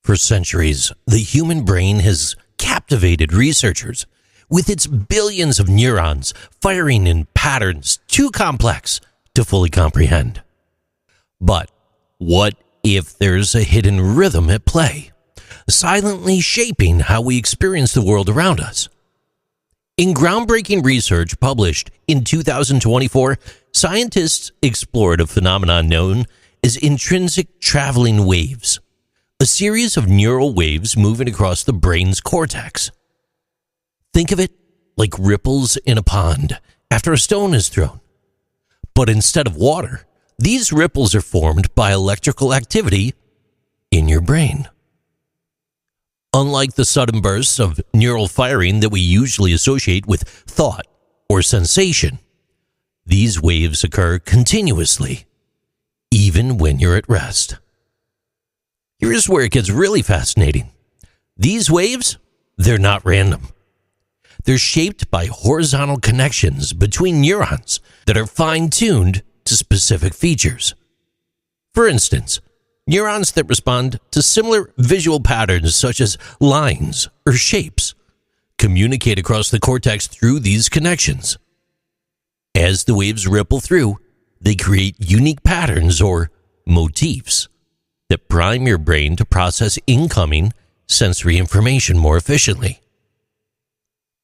For centuries, the human brain has captivated researchers with its billions of neurons firing in patterns too complex to fully comprehend. But what if there's a hidden rhythm at play, silently shaping how we experience the world around us? In groundbreaking research published in 2024, scientists explored a phenomenon known as intrinsic traveling waves, a series of neural waves moving across the brain's cortex. Think of it like ripples in a pond after a stone is thrown. But instead of water, these ripples are formed by electrical activity in your brain. Unlike the sudden bursts of neural firing that we usually associate with thought or sensation, these waves occur continuously, even when you're at rest. Here's where it gets really fascinating. These waves, they're not random. They're shaped by horizontal connections between neurons that are fine-tuned to specific features. For instance, neurons that respond to similar visual patterns such as lines or shapes communicate across the cortex through these connections. As the waves ripple through, they create unique patterns or motifs that prime your brain to process incoming sensory information more efficiently.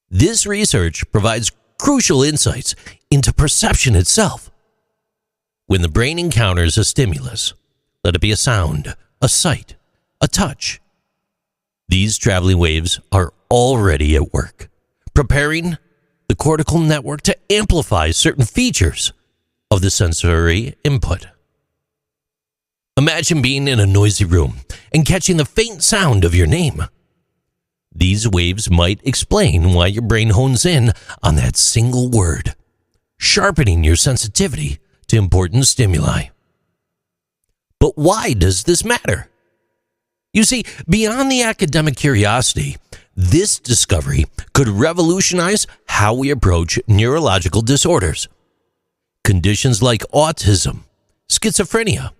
This research provides crucial insights into perception itself. When the brain encounters a stimulus, let it be a sound, a sight, a touch, these traveling waves are already at work, preparing the cortical network to amplify certain features of the sensory input. Imagine being in a noisy room and catching the faint sound of your name. These waves might explain why your brain hones in on that single word, sharpening your sensitivity to important stimuli. But why does this matter? You see, beyond the academic curiosity, this discovery could revolutionize how we approach neurological disorders. Conditions like autism, schizophrenia,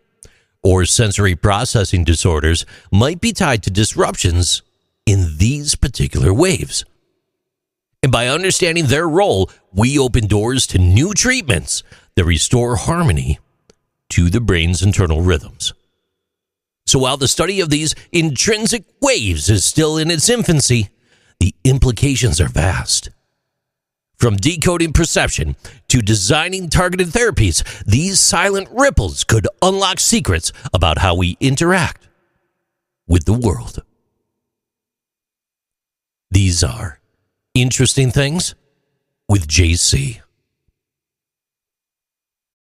or sensory processing disorders might be tied to disruptions in these particular waves. And by understanding their role, we open doors to new treatments that restore harmony to the brain's internal rhythms. So while the study of these intrinsic waves is still in its infancy, the implications are vast. From decoding perception to designing targeted therapies, these silent ripples could unlock secrets about how we interact with the world. These are Interesting Things with JC.